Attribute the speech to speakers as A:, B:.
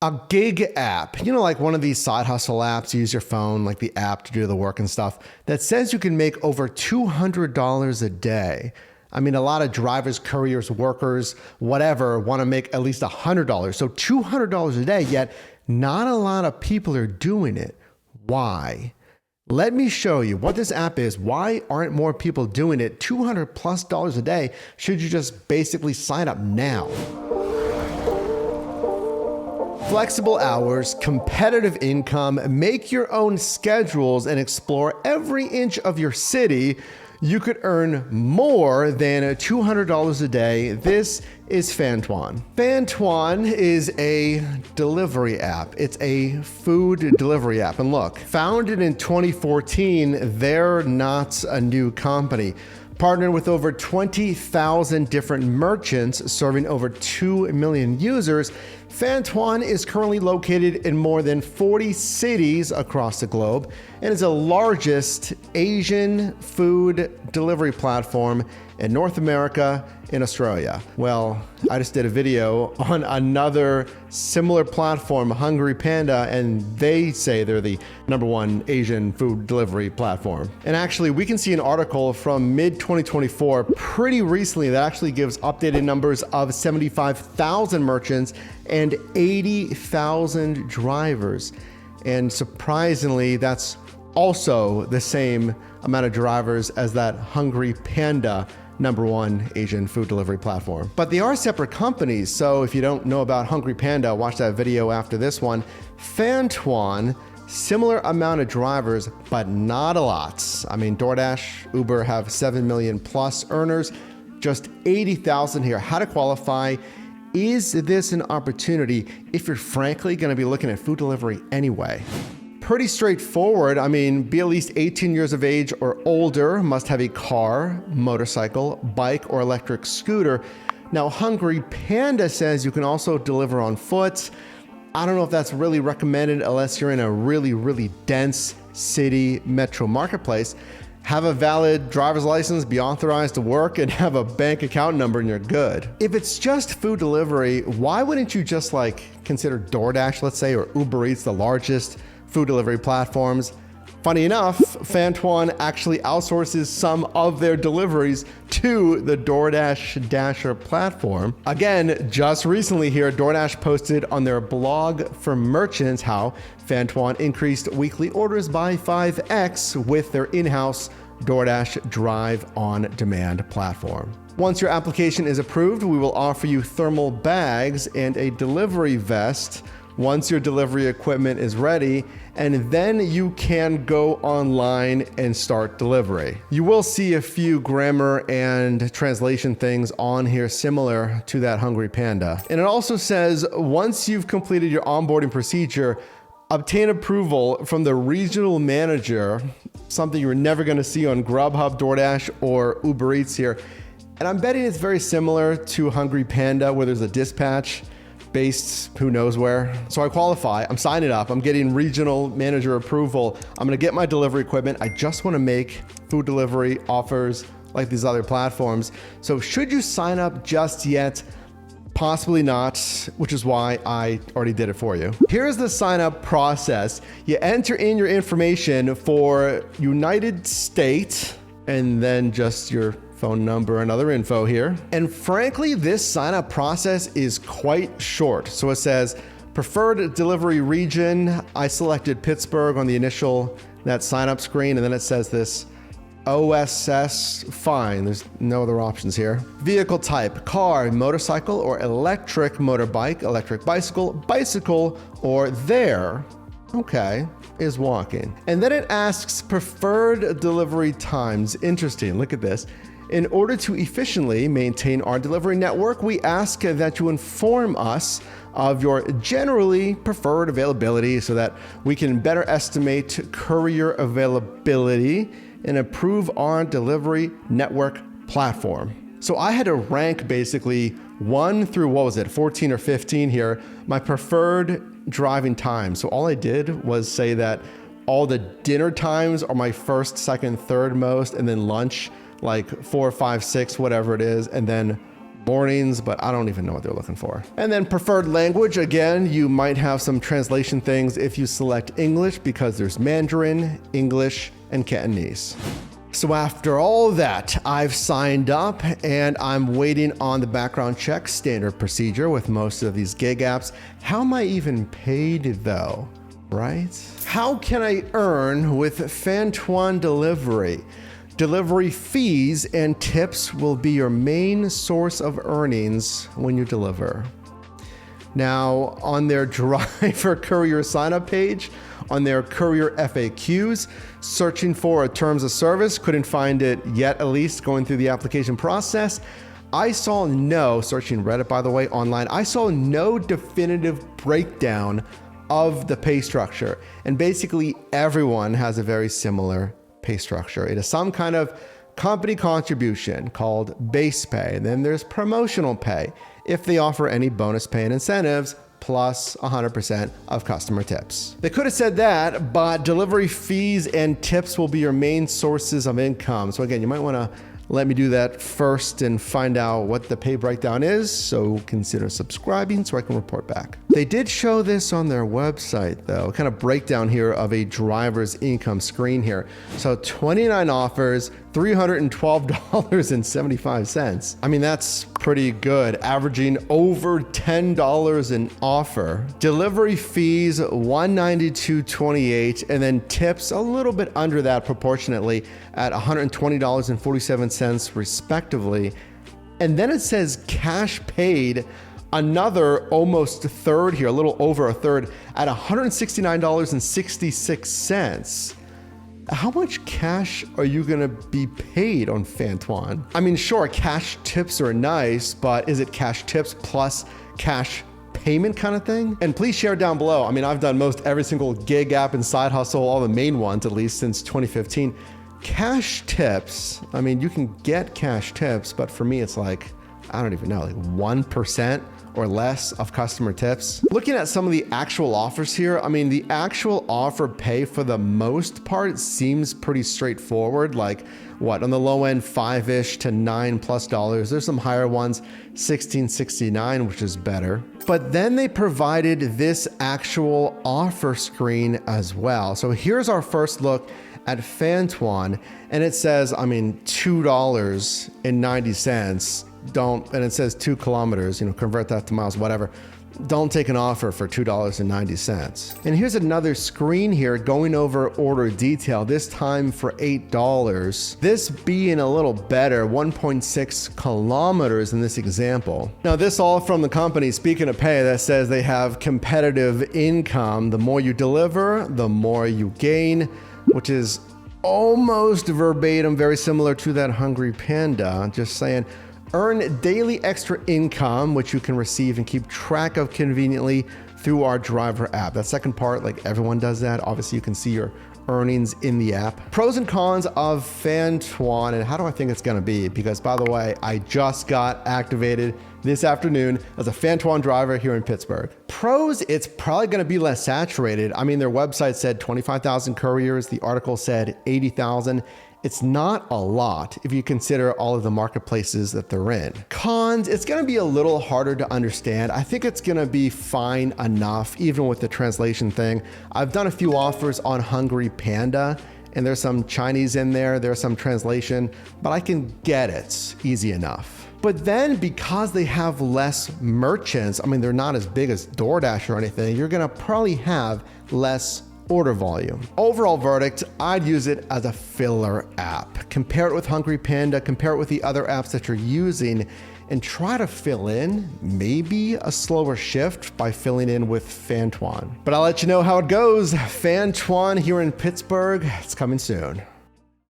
A: A gig app, like one of these side hustle apps, you use your phone, like the app to do the work and stuff, that says you can make over $200 a day. I mean, a lot of drivers, couriers, workers, whatever, want to make at least $100. So $200 a day, yet not a lot of people are doing it. Why? Let me show you what this app is. Why aren't more people doing it? $200+ a day. Should you just basically sign up now? Flexible hours, competitive income, make your own schedules, and explore every inch of your city. You could earn more than $200 a day. This is Fantuan. Fantuan is a delivery app. It's a food delivery app. And look, founded in 2014, they're not a new company. Partnered with over 20,000 different merchants serving over 2 million users, Fantuan is currently located in more than 40 cities across the globe and is the largest Asian food delivery platform in North America and Australia. Well, I just did a video on another similar platform, Hungry Panda, and they say they're the #1 Asian food delivery platform. And actually, we can see an article from mid-2024, pretty recently, that actually gives updated numbers of 75,000 merchants and 80,000 drivers. And surprisingly, that's also the same amount of drivers as that Hungry Panda #1 Asian food delivery platform. But they are separate companies, so if you don't know about Hungry Panda, watch that video after this one. Fantuan, similar amount of drivers, but not a lot. I mean, DoorDash, Uber have 7 million plus earners, just 80,000 here. How to qualify? Is this an opportunity if you're frankly gonna be looking at food delivery anyway? Pretty straightforward. I mean, be at least 18 years of age or older, must have a car, motorcycle, bike, or electric scooter. Now, Hungry Panda says you can also deliver on foot. I don't know if that's really recommended unless you're in a really, really dense city metro marketplace. Have a valid driver's license, be authorized to work, and have a bank account number and you're good. If it's just food delivery, why wouldn't you just consider DoorDash, let's say, or Uber Eats, the largest food delivery platforms? Funny enough, Fantuan actually outsources some of their deliveries to the DoorDash Dasher platform. Again, just recently here, DoorDash posted on their blog for merchants how Fantuan increased weekly orders by 5x with their in-house DoorDash Drive on Demand platform. Once your application is approved, we will offer you thermal bags and a delivery vest once your delivery equipment is ready, and then you can go online and start delivery. You will see a few grammar and translation things on here similar to that Hungry Panda. And it also says, once you've completed your onboarding procedure, obtain approval from the regional manager, something you're never gonna see on Grubhub, DoorDash, or Uber Eats here. And I'm betting it's very similar to Hungry Panda, where there's a dispatch based who knows where. So I qualify, I'm signing up, I'm getting regional manager approval. I'm gonna get my delivery equipment. I just wanna make food delivery offers like these other platforms. So should you sign up just yet? Possibly not, which is why I already did it for you. Here's the sign up process. You enter in your information for United States and then just your phone number and other info here. And frankly, this sign up process is quite short. So it says preferred delivery region. I selected Pittsburgh on the initial that sign up screen, and then it says this OSS, fine. There's no other options here. Vehicle type, car, motorcycle, or electric motorbike, electric bicycle, bicycle, or there. Okay, is walking. And then it asks preferred delivery times. Interesting, look at this. In order to efficiently maintain our delivery network, we ask that you inform us of your generally preferred availability so that we can better estimate courier availability and improve our delivery network platform. So I had to rank basically 1 through, 14 or 15 here, my preferred driving time. So all I did was say that all the dinner times are my first, second, third most, and then lunch like 4, 5, 6, whatever it is, and then mornings, but I don't even know what they're looking for. And then preferred language, again, you might have some translation things if you select English because there's Mandarin, English, and Cantonese. So after all that, I've signed up and I'm waiting on the background check, standard procedure with most of these gig apps. How am I even paid though, right? How can I earn with Fantuan delivery? Delivery fees and tips will be your main source of earnings when you deliver. Now, on their driver courier sign-up page, on their courier FAQs, searching for a terms of service, couldn't find it yet, at least going through the application process. I saw no, searching Reddit by the way, online, I saw no definitive breakdown of the pay structure. And basically everyone has a very similar pay structure. It is some kind of company contribution called base pay. And then there's promotional pay if they offer any bonus pay and incentives, plus 100% of customer tips. They could have said that, but delivery fees and tips will be your main sources of income. So again, you might want to let me do that first and find out what the pay breakdown is, so consider subscribing so I can report back. They did show this on their website though, kind of breakdown here of a driver's income screen here. So 29 offers, $312.75. I mean, that's pretty good, averaging over $10 an offer. Delivery fees, $192.28, and then tips a little bit under that proportionately at $120.47 respectively. And then it says cash paid, another almost a third here, a little over a third at $169.66. How much cash are you gonna be paid on Fantuan? I mean, sure, cash tips are nice, but is it cash tips plus cash payment kind of thing? And please share down below. I mean, I've done most every single gig app and side hustle, all the main ones at least since 2015. Cash tips, I mean, you can get cash tips, but for me, it's like, I don't even know, like 1% or less of customer tips. Looking at some of the actual offers here, I mean, the actual offer pay for the most part seems pretty straightforward. Like what, on the low end, $5-ish to $9+. There's some higher ones, $16.69, which is better. But then they provided this actual offer screen as well. So here's our first look at Fantuan, and it says, I mean, $2.90. And it says 2 kilometers, convert that to miles, whatever. Don't take an offer for $2.90. And here's another screen here going over order detail, this time for $8. This being a little better, 1.6 kilometers in this example. Now this all from the company, speaking of pay, that says they have competitive income. The more you deliver, the more you gain, which is almost verbatim, very similar to that Hungry Panda, just saying. Earn daily extra income, which you can receive and keep track of conveniently through our driver app. That second part, like everyone does that. Obviously, you can see your earnings in the app. Pros and cons of Fantuan, and how do I think it's gonna be? Because by the way, I just got activated this afternoon as a Fantuan driver here in Pittsburgh. Pros, it's probably gonna be less saturated. I mean, their website said 25,000 couriers. The article said 80,000. It's not a lot if you consider all of the marketplaces that they're in. Cons, it's gonna be a little harder to understand. I think it's gonna be fine enough, even with the translation thing. I've done a few offers on Hungry Panda, and there's some Chinese in there, there's some translation, but I can get it easy enough. But then because they have less merchants, I mean, they're not as big as DoorDash or anything, you're gonna probably have less order volume. Overall verdict, I'd use it as a filler app. Compare it with Hungry Panda, compare it with the other apps that you're using, and try to fill in maybe a slower shift by filling in with Fantuan. But I'll let you know how it goes. Fantuan here in Pittsburgh, it's coming soon.